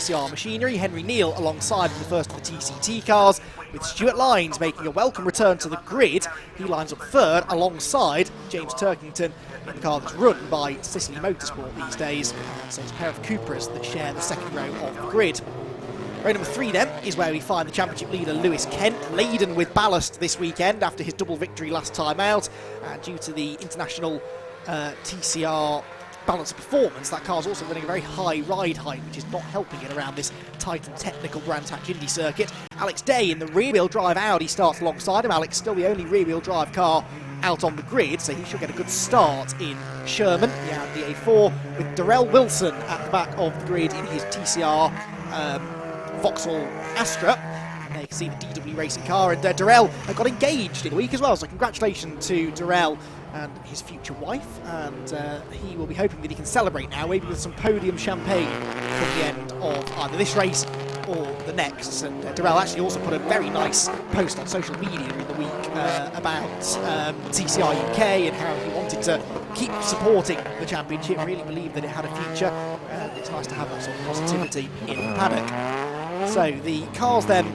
TCR machinery. Henry Neal alongside the first of the TCT cars, with Stuart Lines making a welcome return to the grid. He lines up third alongside James Turkington in the car that's run by Sicily Motorsport these days. So it's a pair of Cupras that share the second row of the grid. Row number 3 then is where we find the championship leader Lewis Kent, laden with ballast this weekend after his double victory last time out. Due to the international TCR balance of performance, that car's also running a very high ride height, which is not helping it around this tight and technical Brands Hatch Indy circuit. Alex Day in the rear-wheel drive Audi starts alongside him. Alex still the only rear-wheel drive car out on the grid, so he should get a good start in Sherman, the Audi A4, with Darrell Wilson at the back of the grid in his TCR Vauxhall Astra. And there you can see the DW racing car, and Darrell got engaged in the week as well, so congratulations to Darrell and his future wife, and he will be hoping that he can celebrate now, maybe with some podium champagne from the end of either this race or the next. And Darrell actually also put a very nice post on social media in the week about TCR UK and how he wanted to keep supporting the championship, really believed that it had a future, and it's nice to have that sort of positivity in the paddock. So the cars then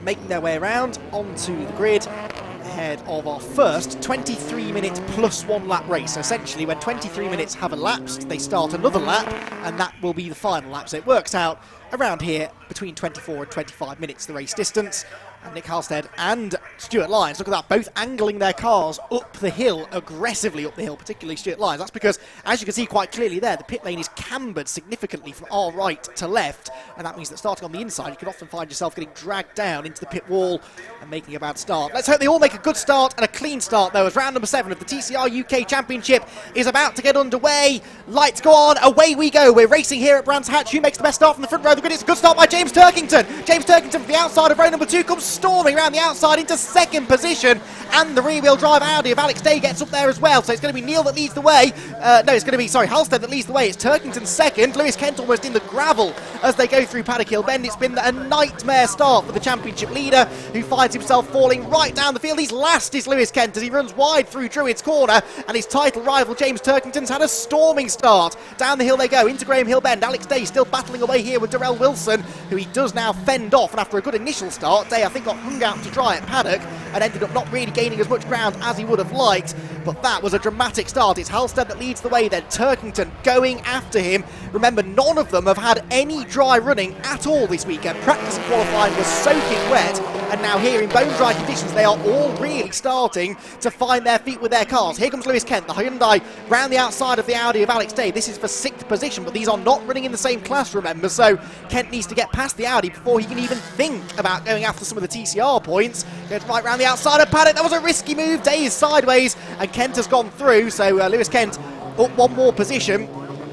making their way around onto the grid ahead of our first 23-minute plus 1 lap race. So essentially, when 23 minutes have elapsed, they start another lap, and that will be the final lap. So it works out around here between 24 and 25 minutes, the race distance. And Nick Halstead and Stuart Lines, look at that, both angling their cars up the hill, aggressively up the hill, particularly Stuart Lines. That's because, as you can see quite clearly there, the pit lane is cambered significantly from our right to left, and that means that starting on the inside, you can often find yourself getting dragged down into the pit wall and making a bad start. Let's hope they all make a good start and a clean start, though, as round number 7 of the TCR UK Championship is about to get underway. Lights go on, away we go. We're racing here at Brands Hatch. Who makes the best start from the front row of the grid? It's a good start by James Turkington. James Turkington from the outside of row number 2 comes storming around the outside into second position, and the rear-wheel drive Audi of Alex Day gets up there as well. So it's going to be Neal that leads the way. It's going to be, Halstead that leads the way. It's Turkington second. Lewis Kent almost in the gravel as they go through Paddock Hill Bend. It's been a nightmare start for the championship leader, who finds himself falling right down the field. He's last is Lewis Kent as he runs wide through Druids Corner, and his title rival James Turkington's had a storming start. Down the hill they go into Graham Hill Bend. Alex Day still battling away here with Darrell Wilson, who he does now fend off, and after a good initial start, Day I think got hung out to dry at Paddock and ended up not really gaining as much ground as he would have liked, but that was a dramatic start. It's Halstead that leads the way, then Turkington going after him. Remember, none of them have had any dry running at all this weekend. Practice and qualifying was soaking wet, and now here in bone dry conditions they are all really starting to find their feet with their cars. Here comes Lewis Kent, the Hyundai, round the outside of the Audi of Alex Day. This is for 6th position, but these are not running in the same class, remember, so Kent needs to get past the Audi before he can even think about going after some of the TCR points. Goes right round the outside of Paddock. That was a risky move. Day is sideways, and Kent has gone through, so Lewis Kent up one more position,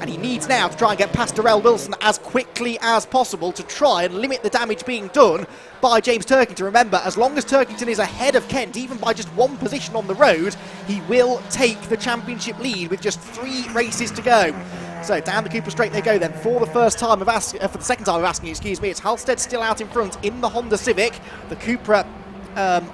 and he needs now to try and get past Darrell Wilson as quickly as possible to try and limit the damage being done by James Turkington. Remember, as long as Turkington is ahead of Kent, even by just 1 position on the road, he will take the championship lead with just 3 races to go. So down the Cooper Straight they go then for the second time of asking, excuse me. It's Halstead still out in front in the Honda Civic. The Cupra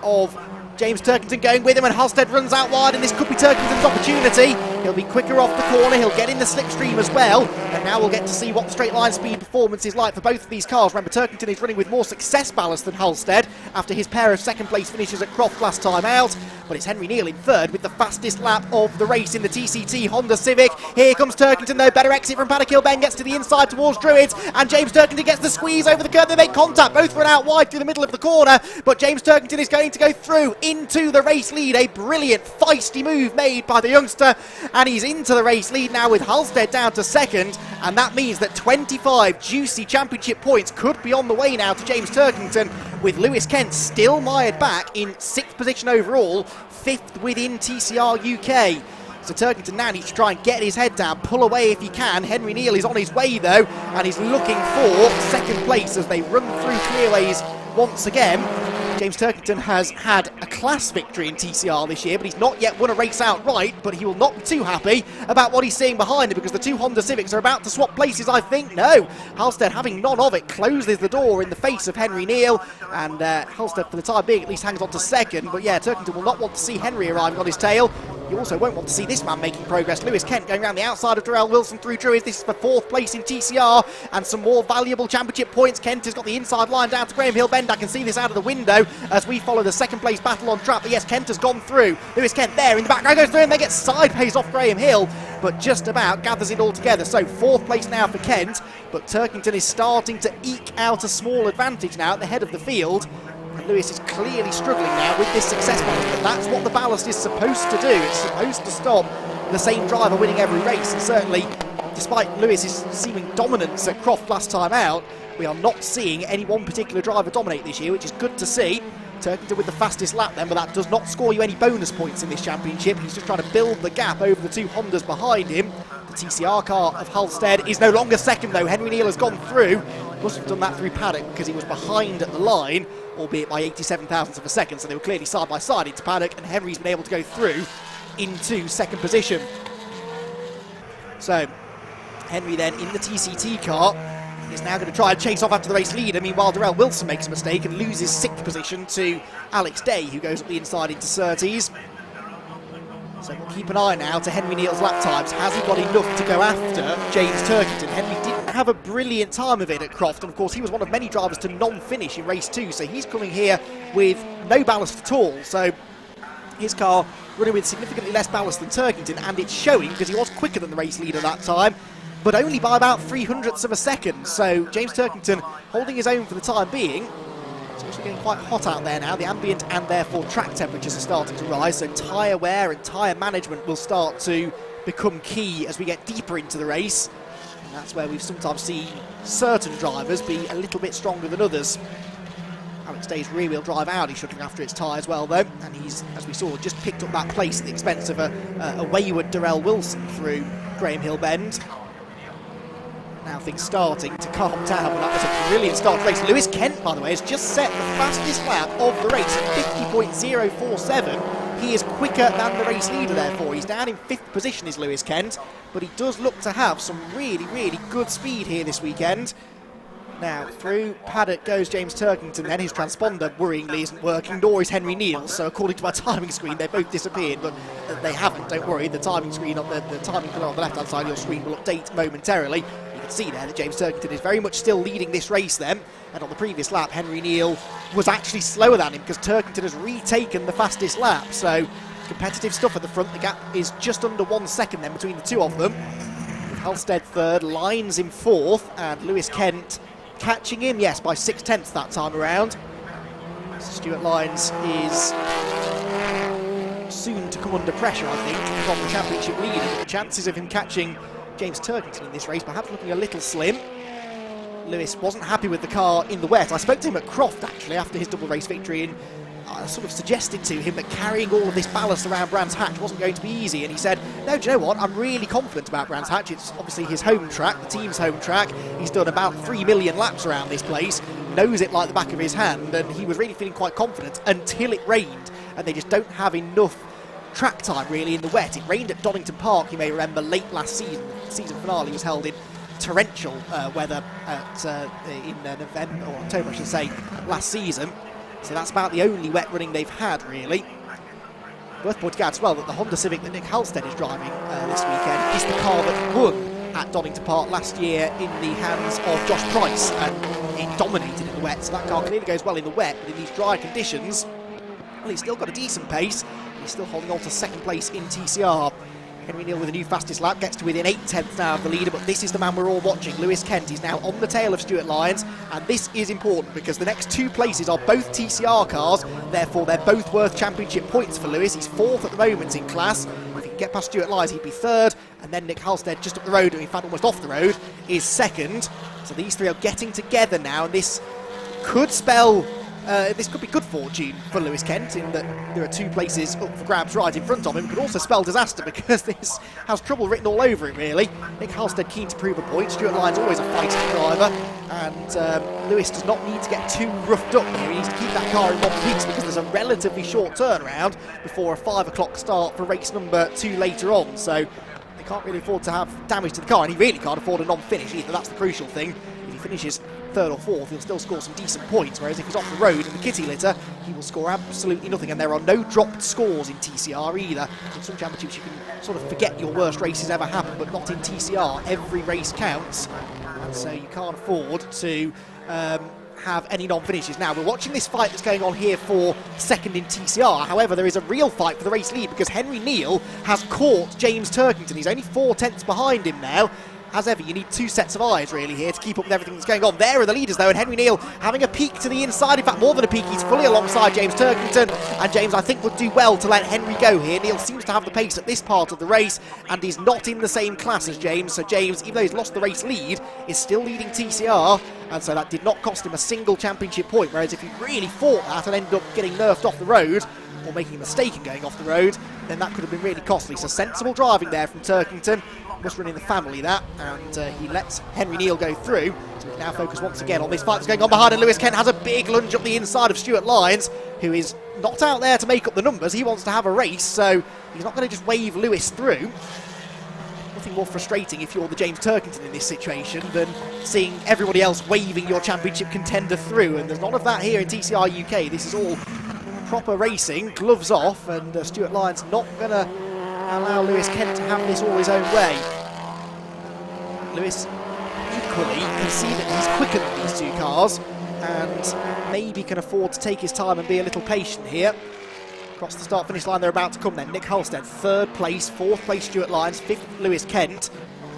of James Turkington going with him, and Halstead runs out wide, and this could be Turkington's opportunity. He'll be quicker off the corner, he'll get in the slipstream as well, and now we'll get to see what the straight line speed performance is like for both of these cars. Remember, Turkington is running with more success ballast than Halstead after his pair of second place finishes at Croft last time out, but it's Henry Neal in third with the fastest lap of the race in the TCT Honda Civic. Here comes Turkington though, better exit from Paddock Hill Bend, gets to the inside towards Druids, and James Turkington gets the squeeze over the curve. They make contact, both run out wide through the middle of the corner, but James Turkington is going to go through into the race lead. A brilliant feisty move made by the youngster, and he's into the race lead now with Halstead down to second, and that means that 25 juicy championship points could be on the way now to James Turkington, with Lewis Kent still mired back in 6th position overall, 5th within TCR UK. So Turkington now needs to try and get his head down, pull away if he can. Henry Neal is on his way though, and he's looking for second place as they run through clearways once again. James Turkington has had a class victory in TCR this year, but he's not yet won a race outright, but he will not be too happy about what he's seeing behind him, because the 2 Honda Civics are about to swap places, I think. No, Halstead, having none of it, closes the door in the face of Henry Neal, and Halstead, for the time being, at least hangs on to second. But yeah, Turkington will not want to see Henry arriving on his tail. You also won't want to see this man making progress. Lewis Kent going around the outside of Darrell Wilson through Druid. This is for 4th place in TCR and some more valuable championship points. Kent has got the inside line down to Graham Hill Bend. I can see this out of the window as we follow the 2nd place battle on track. But yes, Kent has gone through. Lewis Kent there in the background goes through and then gets sideways off Graham Hill, but just about gathers it all together. So 4th place now for Kent, but Turkington is starting to eke out a small advantage now at the head of the field. And Lewis is clearly struggling now with this success management. That's what the ballast is supposed to do. It's supposed to stop the same driver winning every race. And certainly, despite Lewis's seeming dominance at Croft last time out, we are not seeing any one particular driver dominate this year, which is good to see. Turkington with the fastest lap then, but that does not score you any bonus points in this championship. He's just trying to build the gap over the 2 Hondas behind him. The TCR car of Halstead is no longer second though. Henry Neal has gone through. Must have done that through paddock because he was behind at the line, albeit by 87 thousandths of a second, so they were clearly side by side into paddock, and Henry's been able to go through into 2nd position. So Henry then in the TCT car is now going to try and chase off after the race leader. Meanwhile, Darrell Wilson makes a mistake and loses 6th position to Alex Day, who goes up the inside into Surtees. So we'll keep an eye now to Henry Neal's lap times. Has he got enough to go after James Turkington? Henry didn't have a brilliant time of it at Croft, and of course he was one of many drivers to non-finish in race 2, so he's coming here with no ballast at all. So his car running with significantly less ballast than Turkington, and it's showing because he was quicker than the race leader that time, but only by about 300ths of a second. So James Turkington holding his own for the time being. It's also getting quite hot out there now. The ambient and therefore track temperatures are starting to rise, so tyre wear and tyre management will start to become key as we get deeper into the race. And that's where we've sometimes seen certain drivers be a little bit stronger than others. Alex Day's rear-wheel drive Audi shuttling after its tyres well though, and he's, as we saw, just picked up that place at the expense of a wayward Darrell Wilson through Graham Hill Bend. Now things starting to calm down, but that was a brilliant start to the race. Lewis Kent, by the way, has just set the fastest lap of the race at 50.047. He is quicker than the race leader, therefore. He's down in 5th position, is Lewis Kent, but he does look to have some really, really good speed here this weekend. Now, through paddock goes James Turkington, then his transponder worryingly isn't working, nor is Henry Neal, so according to my timing screen, they both disappeared, but they haven't, don't worry. The timing screen on the timing pillar on the left-hand side of your screen will update momentarily. You can see there that James Turkington is very much still leading this race then, and on the previous lap, Henry Neal was actually slower than him because Turkington has retaken the fastest lap, so competitive stuff at the front. The gap is just under 1 second then between the two of them. Halstead 3rd, Lines in 4th, and Lewis Kent catching him, yes, by 6/10 that time around. Stuart Lines is soon to come under pressure, I think, from the championship leader. The chances of him catching James Turkington in this race perhaps looking a little slim. Lewis wasn't happy with the car in the wet. I spoke to him at Croft, actually, after his double race victory, and I sort of suggested to him that carrying all of this ballast around Brands Hatch wasn't going to be easy, and he said, no, do you know what, I'm really confident about Brands Hatch. It's obviously his home track, the team's home track. He's done about 3 million laps around this place, knows it like the back of his hand, and he was really feeling quite confident until it rained, and they just don't have enough track time really in the wet. It rained at Donington Park, you may remember, late last season. The season finale was held in torrential weather in November, or October I should say, last season. So that's about the only wet running they've had, really. Worth pointing out as well that the Honda Civic that Nick Halstead is driving this weekend is the car that won at Donington Park last year in the hands of Josh Price, and it dominated in the wet. So that car clearly goes well in the wet, but in these dry conditions, well, he's still got a decent pace. He's still holding on to 2nd place in TCR. Henry Neal with a new fastest lap gets to within 8/10 now of the leader, but this is the man we're all watching. Lewis Kent is now on the tail of Stuart Lyons, and this is important because the next 2 places are both TCR cars, therefore they're both worth championship points for Lewis. He's 4th at the moment in class. If he can get past Stuart Lyons, he'd be 3rd, and then Nick Halstead just up the road, in fact almost off the road, is 2nd. So these 3 are getting together now, and this could spell this could be good fortune for Lewis Kent in that there are 2 places up for grabs right in front of him. It could also spell disaster because this has trouble written all over it, really. Nick Halstead keen to prove a point. Stuart Lyons always a fighting driver, and Lewis does not need to get too roughed up here. He needs to keep that car in one piece because there's a relatively short turnaround before a 5 o'clock start for race number 2 later on. So they can't really afford to have damage to the car, and he really can't afford a non-finish either. That's the crucial thing. If he finishes third or fourth, he'll still score some decent points, whereas if he's off the road in the kitty litter, he will score absolutely nothing. And there are no dropped scores in TCR either. In some championships you can sort of forget your worst races ever happened, but not in TCR. Every race counts, and so you can't afford to have any non-finishes. Now, we're watching this fight that's going on here for second in TCR. However, there is a real fight for the race lead because Henry Neal has caught James Turkington. He's only 4 tenths behind him now. As ever, you need 2 sets of eyes, really, here to keep up with everything that's going on. There are the leaders, though, and Henry Neal having a peek to the inside. In fact, more than a peek, he's fully alongside James Turkington, and James, I think, would do well to let Henry go here. Neal seems to have the pace at this part of the race, and he's not in the same class as James, so James, even though he's lost the race lead, is still leading TCR, and so that did not cost him a single championship point, whereas if he really fought that and ended up getting nerfed off the road, or making a mistake in going off the road, then that could have been really costly. So sensible driving there from Turkington. Must run in the family, that, and he lets Henry Neal go through. So we can now focus once again on this fight that's going on behind, and Lewis Kent has a big lunge up the inside of Stuart Lyons, who is not out there to make up the numbers. He wants to have a race, so he's not going to just wave Lewis through. Nothing more frustrating if you're the James Turkington in this situation than seeing everybody else waving your championship contender through, and there's none of that here in TCR UK. This is all proper racing, gloves off, and Stuart Lyons not going to allow Lewis Kent to have this all his own way. Lewis equally can see that he's quicker than these two cars and maybe can afford to take his time and be a little patient here. Across the start-finish line they're about to come then. Nick Halstead, 3rd place, 4th place Stuart Lyons, 5th Lewis Kent.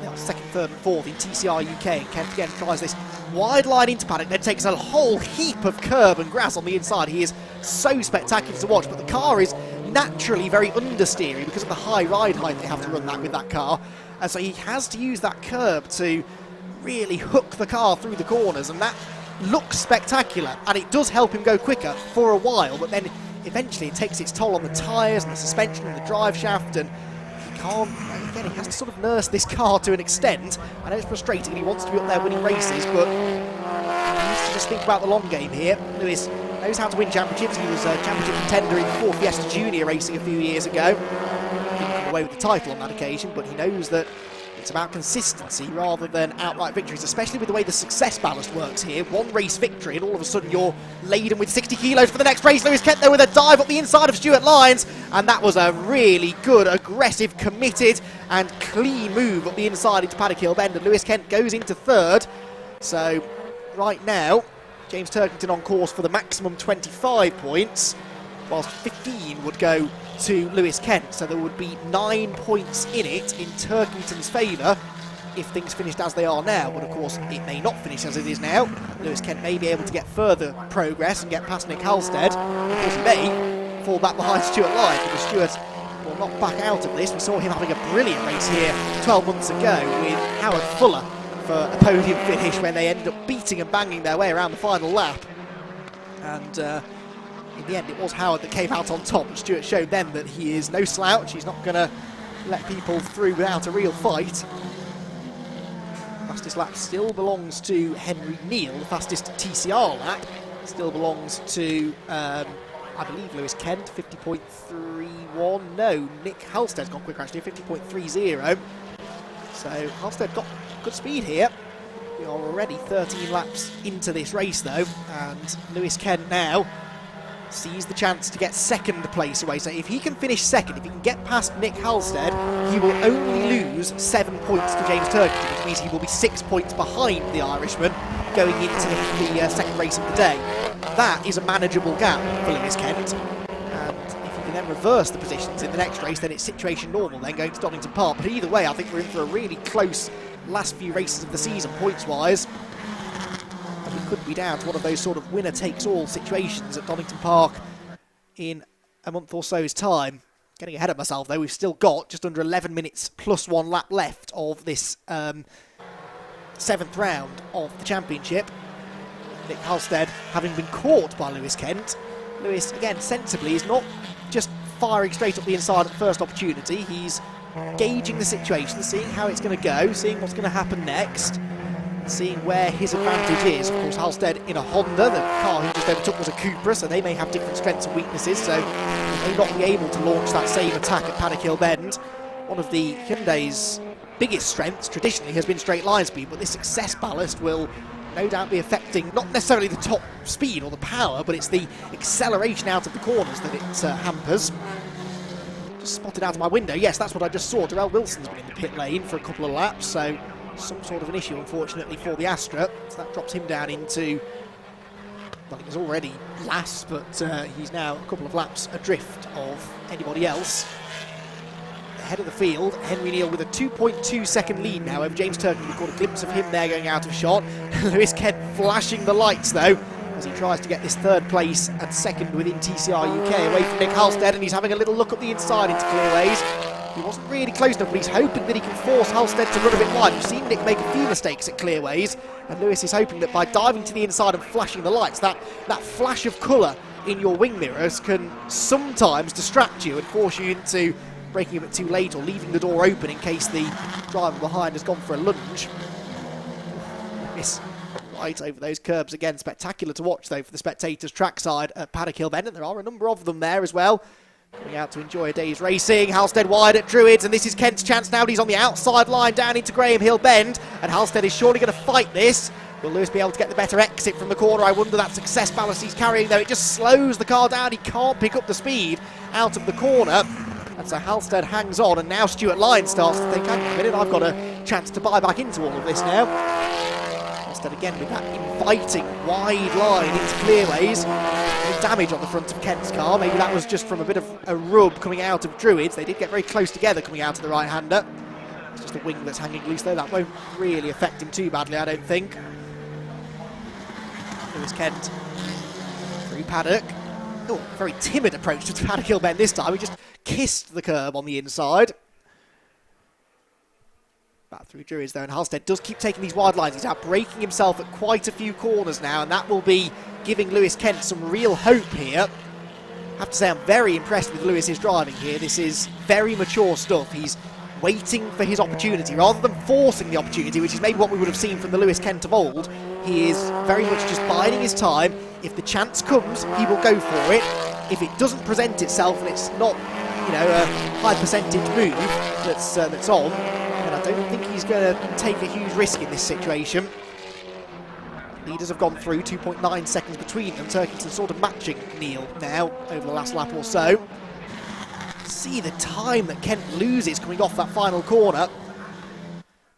Now 2nd, 3rd and 4th in TCR UK. And Kent again tries this wide line into paddock, then takes a whole heap of curb and grass on the inside. He is so spectacular to watch, but the car is naturally very understeery because of the high ride height they have to run that with that car, and so he has to use that curb to really hook the car through the corners, and that looks spectacular, and it does help him go quicker for a while, but then eventually it takes its toll on the tyres and the suspension and the drive shaft, and he can't, again, he has to sort of nurse this car to an extent. I know it's frustrating and he wants to be up there winning races, but he needs to just think about the long game here. Lewis knows how to win championships. He was a championship contender in Ford Fiesta Junior racing a few years ago. Didn't come away with the title on that occasion, but he knows that it's about consistency rather than outright victories, especially with the way the success ballast works here. 1 race victory and all of a sudden you're laden with 60 kilos for the next race. Lewis Kent there with a dive up the inside of Stuart Lyons, and that was a really good, aggressive, committed and clean move up the inside into Paddock Hill Bend, and Lewis Kent goes into 3rd. So right now James Turkington on course for the maximum 25 points, whilst 15 would go to Lewis Kent, so there would be 9 points in it in Turkington's favour if things finished as they are now, but of course it may not finish as it is now. Lewis Kent may be able to get further progress and get past Nick Halstead. Of course he may fall back behind Stuart Lyons, because Stuart will not back out of this. We saw him having a brilliant race here 12 months ago with Howard Fuller for a podium finish when they ended up beating and banging their way around the final lap, and in the end it was Howard that came out on top, and Stuart showed them that he is no slouch. He's not going to let people through without a real fight. Fastest lap still belongs to Henry Neal. The fastest TCR lap still belongs to I believe Lewis Kent, 50.31. No, Nick Halstead's gone quicker actually, 50.30. So Halstead got good speed here. We are already 13 laps into this race though, and Lewis Kent now sees the chance to get 2nd place away. So if he can finish 2nd, if he can get past Nick Halstead, he will only lose 7 points to James Turkington, which means he will be 6 points behind the Irishman going into the 2nd race of the day. That is a manageable gap for Lewis Kent, and if he can then reverse the positions in the next race, then it's situation normal then going to Donington Park. But either way, I think we're in for a really close last few races of the season points-wise, and we could be down to one of those sort of winner-takes-all situations at Donington Park in a month or so's time. Getting ahead of myself though, we've still got just under 11 minutes plus 1 lap left of this 7th round of the championship. Nick Halstead having been caught by Lewis Kent. Lewis, again, sensibly, is not just firing straight up the inside at the first opportunity. He's gauging the situation, seeing how it's going to go, seeing what's going to happen next, seeing where his advantage is. Of course, Halstead in a Honda, the car he just overtook was a Cupra, so they may have different strengths and weaknesses, so they may not be able to launch that same attack at Paddock Hill Bend. One of the Hyundai's biggest strengths traditionally has been straight line speed, but this success ballast will no doubt be affecting not necessarily the top speed or the power, but it's the acceleration out of the corners that it hampers. Just spotted out of my window. Yes, that's what I just saw. Darrell Wilson's been in the pit lane for a couple of laps, so some sort of an issue, unfortunately, for the Astra. So that drops him down into, well, he was already last, but he's now a couple of laps adrift of anybody else. Ahead of the field, Henry Neal with a 2.2 second lead now over James Turkington. We caught a glimpse of him there going out of shot. Lewis Kent flashing the lights though as he tries to get this third place and second within TCR UK away from Nick Halstead, and he's having a little look up the inside into clearways. He wasn't really close enough, but he's hoping that he can force Halstead to run a bit wide. We've seen Nick make a few mistakes at clearways, and Lewis is hoping that by diving to the inside and flashing the lights, that flash of colour in your wing mirrors can sometimes distract you and force you into braking a bit too late or leaving the door open in case the driver behind has gone for a lunge. Miss right over those curbs again. Spectacular to watch though for the spectators trackside at Paddock Hill Bend, and there are a number of them there as well. Coming out to enjoy a day's racing. Halstead wide at Druids, and this is Kent's chance now. He's on the outside line down into Graham Hill Bend, and Halstead is surely going to fight this. Will Lewis be able to get the better exit from the corner? I wonder. That success ballast he's carrying though, it just slows the car down. He can't pick up the speed out of the corner. And so Halstead hangs on, and now Stuart Lyons starts to think, hang on a minute, I've got a chance to buy back into all of this now. Halstead again with that inviting wide line into clearways. No damage on the front of Kent's car. Maybe that was just from a bit of a rub coming out of Druids. They did get very close together coming out of the right-hander. It's just the wing that's hanging loose though. That won't really affect him too badly, I don't think. Lewis Kent through Paddock. Oh, very timid approach to Paddock Hill Bend this time. He just kissed the curb on the inside. Back through Druids though, and Halstead does keep taking these wide lines. He's out braking himself at quite a few corners now, and that will be giving Lewis Kent some real hope here. I have to say I'm very impressed with Lewis's driving here. This is very mature stuff. He's waiting for his opportunity rather than forcing the opportunity, which is maybe what we would have seen from the Lewis Kent of old. He is very much just biding his time. If the chance comes, he will go for it. If it doesn't present itself and it's not, you know, a high percentage move that's on, then I don't think he's going to take a huge risk in this situation. Leaders have gone through, 2.9 seconds between them. Turkington sort of matching Neal now over the last lap or so. See the time that Kent loses coming off that final corner.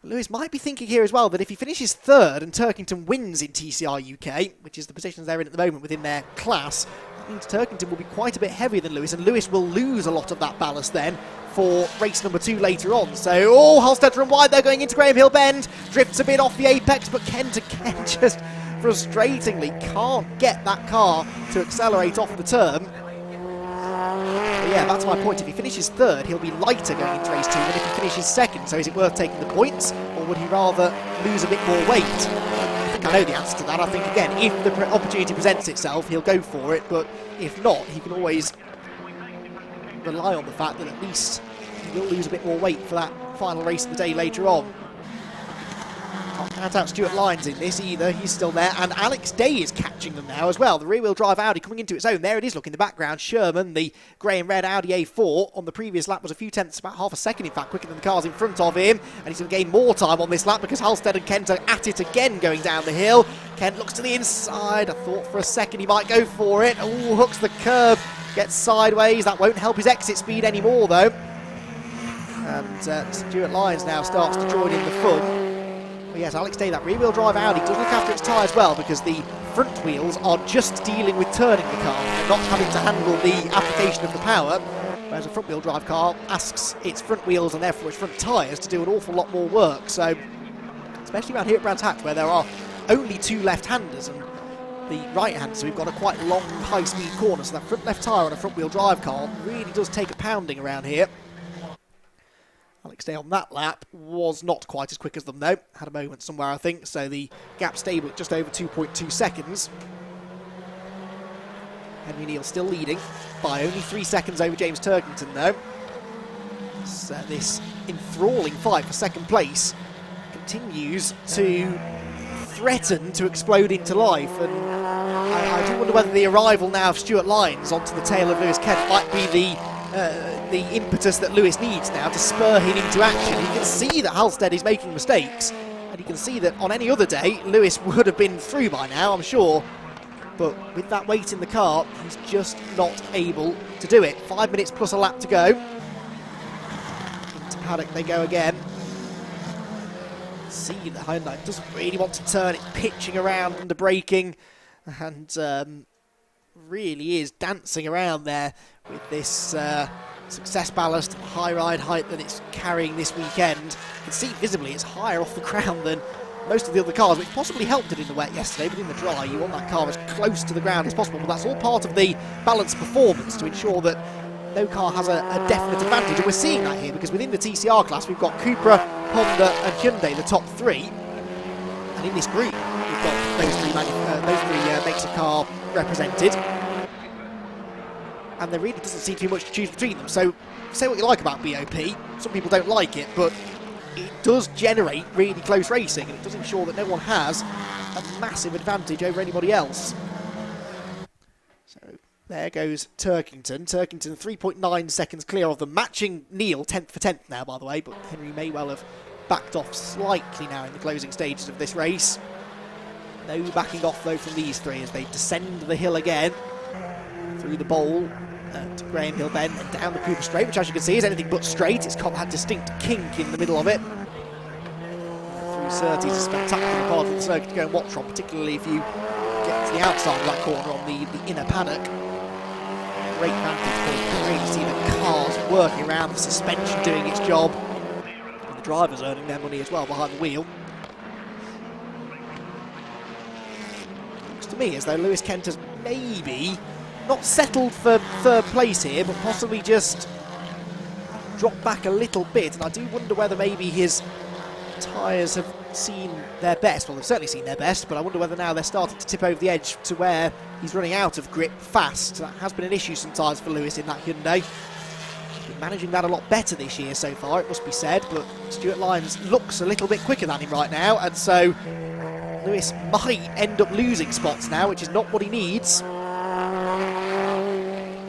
Lewis might be thinking here as well that if he finishes third and Turkington wins in TCR UK, which is the positions they're in at the moment within their class, that means Turkington will be quite a bit heavier than Lewis, and Lewis will lose a lot of that ballast then for race number 2 later on. So, oh, Halstead from wide there going into Graham Hill Bend, drifts a bit off the apex, but Kent again just frustratingly can't get that car to accelerate off the turn. But yeah, that's my point. If he finishes third, he'll be lighter going into race 2 than if he finishes second. So is it worth taking the points, or would he rather lose a bit more weight? I think I know the answer to that. I think, again, if the opportunity presents itself, he'll go for it. But if not, he can always rely on the fact that at least he will lose a bit more weight for that final race of the day later on. Can't count out Stuart Lyons in this either. He's still there, and Alex Day is catching them now as well. The rear-wheel drive Audi coming into its own. There it is, look in the background. Sherman, the grey and red Audi A4 on the previous lap was a few tenths, about half a second in fact, quicker than the cars in front of him, and he's going to gain more time on this lap because Halstead and Kent are at it again going down the hill. Kent looks to the inside. I thought for a second he might go for it. Oh, hooks the curb, gets sideways. That won't help his exit speed anymore though. And Stuart Lyons now starts to join in the fun. Well, yes, Alex Day, that rear-wheel drive Audi does look after its tyres well because the front wheels are just dealing with turning the car and not having to handle the application of the power, whereas a front-wheel drive car asks its front wheels and therefore its front tyres to do an awful lot more work. So, especially around here at Brands Hatch where there are only 2 left-handers and the right-hander, so we've got a quite long, high-speed corner, so that front left tyre on a front-wheel drive car really does take a pounding around here. Alex Day on that lap was not quite as quick as them though. Had a moment somewhere I think, so the gap stable at just over 2.2 seconds. Henry Neal still leading by only 3 seconds over James Turkington though. So this enthralling fight for second place continues to threaten to explode into life, and I do wonder whether the arrival now of Stuart Lyons onto the tail of Lewis Kent might be the impetus that Lewis needs now to spur him into action. He can see that Halstead is making mistakes, and he can see that on any other day, Lewis would have been through by now, I'm sure. But with that weight in the car, he's just not able to do it. 5 minutes plus a lap to go. Into paddock they go again. See the Hyundai doesn't really want to turn. It's pitching around under braking, and really is dancing around there with this success ballast, high ride height that it's carrying this weekend. You can see visibly it's higher off the ground than most of the other cars, which possibly helped it in the wet yesterday, but in the dry you want that car as close to the ground as possible. But that's all part of the balanced performance to ensure that no car has a definite advantage, and we're seeing that here because within the TCR class we've got Cupra, Honda and Hyundai, the top three, and in this group we've got those three makes of car represented, and there really doesn't seem to be much to choose between them. So say what you like about BOP, some people don't like it, but it does generate really close racing, and it does ensure that no one has a massive advantage over anybody else. So there goes Turkington. Turkington 3.9 seconds clear of them, matching Neil 10th for 10th now, by the way, but Henry may well have backed off slightly now in the closing stages of this race. No backing off though from these three as they descend the hill again through the bowl to Graham Hill Bend and down the Cooper Straight, which as you can see is anything but straight. It's got that distinct kink in the middle of it. Through Surtees, a spectacular part of the circuit to go and watch from, particularly if you get to the outside of that corner on the inner paddock. Great vantage point. You can really see the cars working around, the suspension doing its job, and the drivers earning their money as well behind the wheel. Looks to me as though Lewis Kent has maybe not settled for third place here, but possibly just dropped back a little bit, and I do wonder whether maybe his tyres have seen their best. Well, they've certainly seen their best, but I wonder whether now they're starting to tip over the edge to where he's running out of grip fast. That has been an issue sometimes for Lewis in that Hyundai. He's been managing that a lot better this year so far, it must be said, but Stuart Lyons looks a little bit quicker than him right now, and so Lewis might end up losing spots now, which is not what he needs.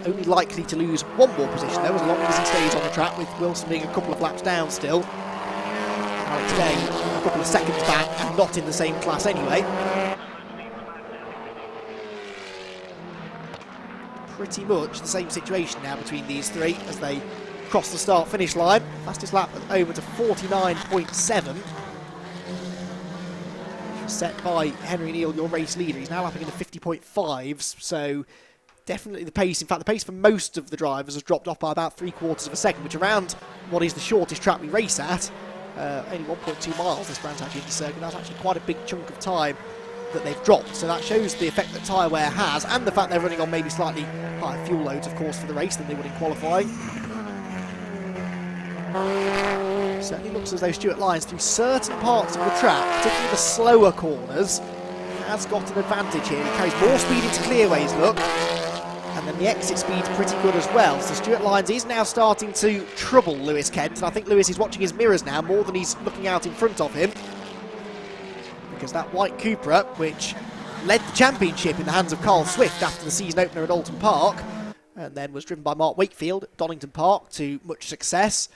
Only likely to lose one more position though, as long as he stays on the track, with Wilson being a couple of laps down still. Alex Day a couple of seconds back and not in the same class anyway. Pretty much the same situation now between these three as they cross the start-finish line. Fastest lap over to 49.7. Set by Henry Neal, your race leader. He's now lapping into 50.5s, so definitely the pace, in fact the pace for most of the drivers has dropped off by about 3/4 of a second, which around what is the shortest track we race at, only 1.2 miles this brand actually into circuit, that's actually quite a big chunk of time that they've dropped, so that shows the effect that tyre wear has, and the fact they're running on maybe slightly higher fuel loads of course for the race than they would in qualifying. Certainly looks as though Stuart Lyons through certain parts of the track, particularly the slower corners, has got an advantage here. He carries more speed into clearways, look, and then the exit speed's pretty good as well. So Stuart Lyons is now starting to trouble Lewis Kent, and I think Lewis is watching his mirrors now more than he's looking out in front of him, because that white Cupra, which led the championship in the hands of Carl Swift after the season opener at Alton Park, and then was driven by Mark Wakefield at Donington Park to much success,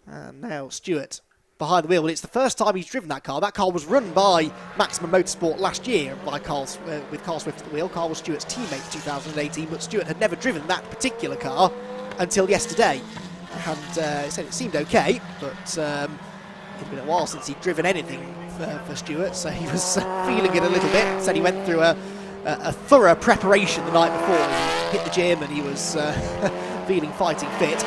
and now Stuart behind the wheel. Well, it's the first time he's driven that car. That car was run by Maximum Motorsport last year by with Carl Swift at the wheel. Carl was Stuart's teammate in 2018, but Stuart had never driven that particular car until yesterday. And he said it seemed okay, but it'd been a while since he'd driven anything for Stuart, so he was feeling it a little bit. Said he went through a thorough preparation the night before. He hit the gym and he was feeling fighting fit.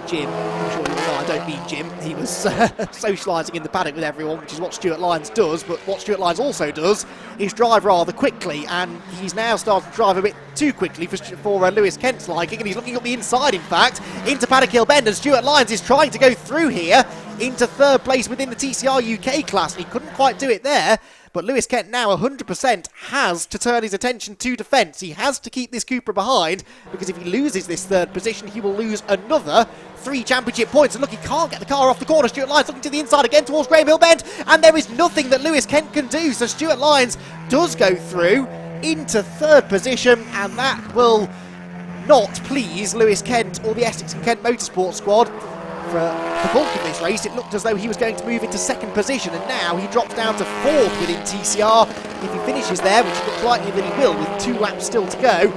Jim, I'm sure you know I don't mean Jim, he was socialising in the paddock with everyone, which is what Stuart Lyons does, but what Stuart Lyons also does is drive rather quickly, and he's now started to drive a bit too quickly for Lewis Kent's liking, and he's looking up the inside in fact, into Paddock Hill Bend, and Stuart Lyons is trying to go through here into third place within the TCR UK class, and he couldn't quite do it there. But Lewis Kent now 100% has to turn his attention to defence. He has to keep this Cupra behind, because if he loses this third position, he will lose another 3 championship points. And look, he can't get the car off the corner. Stuart Lyons looking to the inside again towards Graham Hill Bend, and there is nothing that Lewis Kent can do. So Stuart Lyons does go through into third position, and that will not please Lewis Kent or the Essex and Kent Motorsport squad. for the bulk of this race, it looked as though he was going to move into second position, and now he drops down to fourth within TCR. If he finishes there, which looks likely that he will, with 2 laps still to go,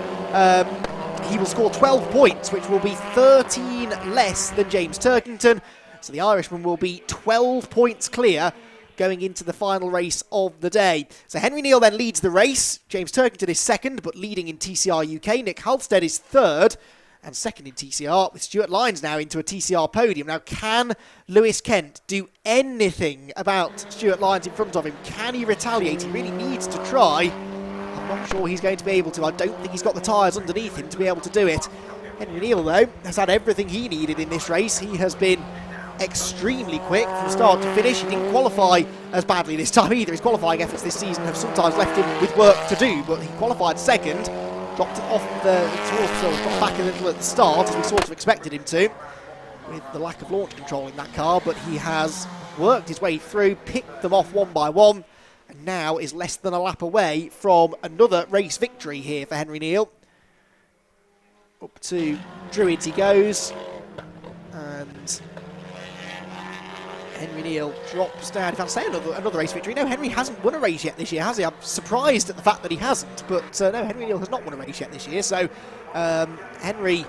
he will score 12 points, which will be 13 less than James Turkington. So the Irishman will be 12 points clear going into the final race of the day. So Henry Neal then leads the race. James Turkington is second, but leading in TCR UK. Nick Halstead is third and second in TCR, with Stuart Lynes now into a TCR podium. Now, can Lewis Kent do anything about Stuart Lynes in front of him? Can he retaliate? He really needs to try. I'm not sure he's going to be able to. I don't think he's got the tyres underneath him to be able to do it. Henry Neal, though, has had everything he needed in this race. He has been extremely quick from start to finish. He didn't qualify as badly this time either. His qualifying efforts this season have sometimes left him with work to do, but he qualified second, dropped it off the got back a little at the start, as we sort of expected him to, with the lack of launch control in that car, but he has worked his way through, picked them off one by one, and now is less than a lap away from another race victory here for Henry Neal. Up to Druids he goes, and Henry Neal drops down. If I'd say another race victory. No, Henry hasn't won a race yet this year, has he? I'm surprised at the fact that he hasn't. But no, Henry Neal has not won a race yet this year. So Henry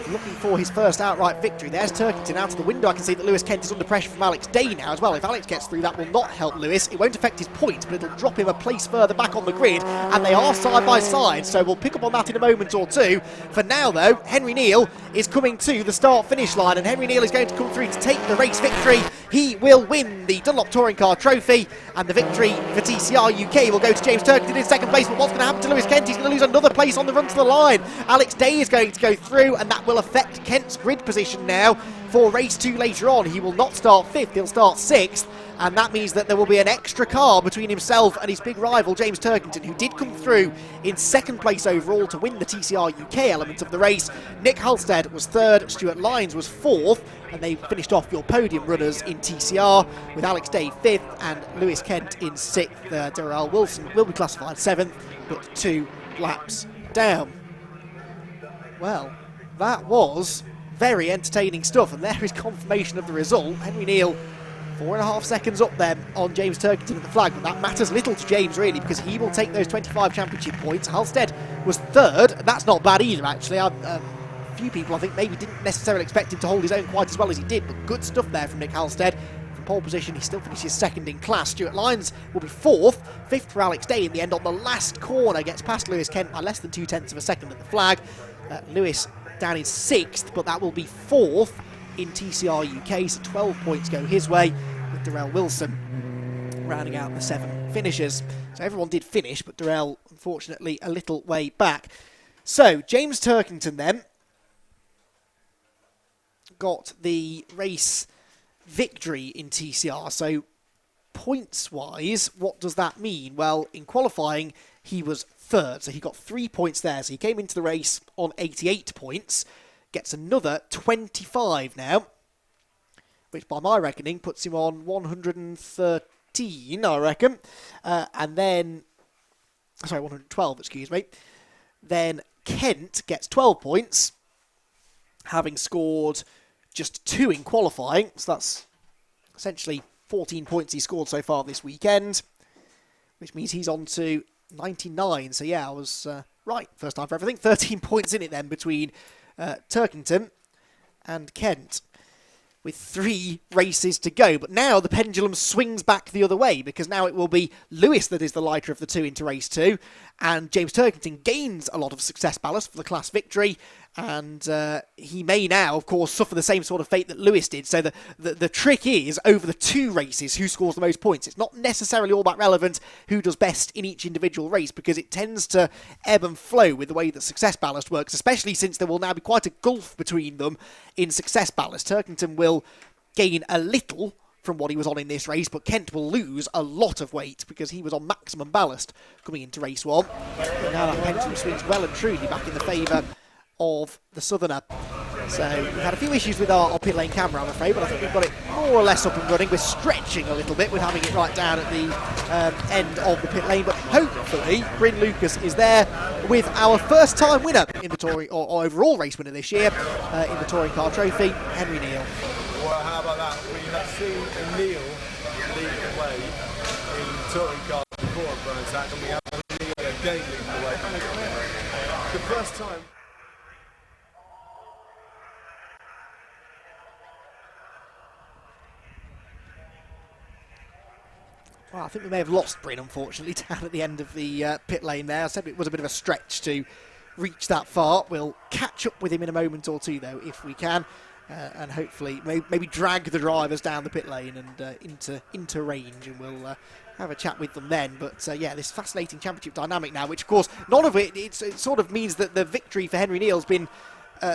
looking for his first outright victory. There's Turkington out of the window. I can see that Lewis Kent is under pressure from Alex Day now as well. If Alex gets through, that will not help Lewis. It won't affect his points, but it'll drop him a place further back on the grid, and they are side by side, so we'll pick up on that in a moment or two. For now, though, Henry Neal is coming to the start-finish line, and Henry Neal is going to come through to take the race victory. He will win the Dunlop Touring Car Trophy, and the victory for TCR UK will go to James Turkington in second place. But what's going to happen to Lewis Kent? He's going to lose another place on the run to the line. Alex Day is going to go through, and that will affect Kent's grid position now for race 2 later on. He will not start 5th, he'll start 6th, and that means that there will be an extra car between himself and his big rival James Turkington, who did come through in second place overall to win the TCR UK element of the race. Nick Halstead was 3rd, Stuart Lynes was 4th, and they finished off your podium runners in TCR with Alex Day 5th and Lewis Kent in 6th. Darrell Wilson will be classified 7th, but 2 laps down. Well, that was very entertaining stuff, and there is confirmation of the result. Henry Neal 4.5 seconds up then on James Turkington at the flag, but that matters little to James really, because he will take those 25 championship points. Halstead was 3rd, and that's not bad either actually. A few people I think maybe didn't necessarily expect him to hold his own quite as well as he did, but good stuff there from Nick Halstead. From pole position he still finishes 2nd in class. Stuart Lynes will be 4th, 5th for Alex Day in the end on the last corner, gets past Lewis Kent by less than 0.2 of a second at the flag. Lewis down in 6th, but that will be 4th in TCR UK, so 12 points go his way, with Darrell Wilson rounding out the 7 finishers. So everyone did finish, but Darrell, unfortunately, a little way back. So, James Turkington then got the race victory in TCR. So, points-wise, what does that mean? Well, in qualifying, he was 3rd, so he got 3 points there. So he came into the race on 88 points, gets another 25 now, which by my reckoning puts him on 113, I reckon. And then, sorry, 112, excuse me. Then Kent gets 12 points, having scored just 2 in qualifying. So that's essentially 14 points he scored so far this weekend, which means he's on to 99. So yeah, I was right first time for everything. 13 points in it then between Turkington and Kent, with 3 races to go. But now the pendulum swings back the other way, because now it will be Lewis that is the lighter of the 2 into race 2, and James Turkington gains a lot of success ballast for the class victory, and he may now, of course, suffer the same sort of fate that Lewis did. So the trick is, over the 2 races, who scores the most points. It's not necessarily all that relevant who does best in each individual race, because it tends to ebb and flow with the way that success ballast works, especially since there will now be quite a gulf between them in success ballast. Turkington will gain a little from what he was on in this race, but Kent will lose a lot of weight because he was on maximum ballast coming into race 1. But now that pendulum swings well and truly back in the favour of the Southerner. So we've had a few issues with our pit lane camera, I'm afraid, but I think we've got it more or less up and running. We're stretching a little bit with having it right down at the end of the pit lane, but hopefully Bryn Lucas is there with our first time winner in the touring, or overall race winner this year in the Touring Car Trophy, Henry Neal. Well, how about that? We have seen Neil lead the way in touring cars before at Brands Hatch, and we have Neil again leading the way. The first time. Well, I think we may have lost Bryn, unfortunately, down at the end of the pit lane there. I said it was a bit of a stretch to reach that far. We'll catch up with him in a moment or two, though, if we can, and hopefully maybe drag the drivers down the pit lane and into range, and we'll have a chat with them then. But yeah, this fascinating championship dynamic now, which of course, none of it sort of means that the victory for Henry Neal's been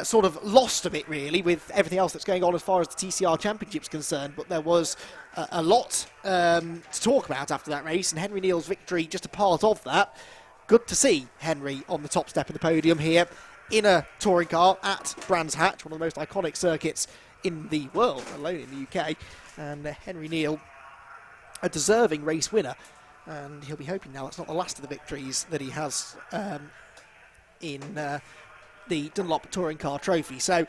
sort of lost a bit, really, with everything else that's going on as far as the TCR Championship's concerned. But there was a lot to talk about after that race, and Henry Neal's victory just a part of that. Good to see Henry on the top step of the podium here in a touring car at Brands Hatch, one of the most iconic circuits in the world, alone in the UK. And Henry Neal, a deserving race winner, and he'll be hoping now that's not the last of the victories that he has in the Dunlop Touring Car Trophy. So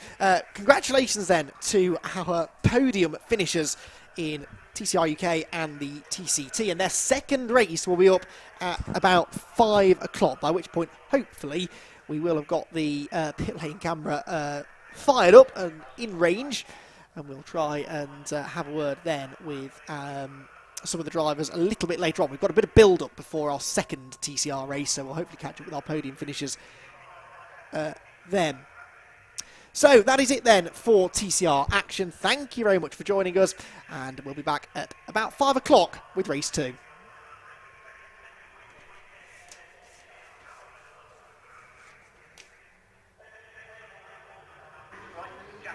congratulations then to our podium finishers in TCR UK and the TCT, and their second race will be up at about 5 o'clock, by which point hopefully we will have got the pit lane camera fired up and in range, and we'll try and have a word then with some of the drivers a little bit later on. We've got a bit of build up before our second TCR race, so we'll hopefully catch up with our podium finishers then. So that is it then for TCR action. Thank you very much for joining us, and we'll be back at about 5 o'clock with race 2.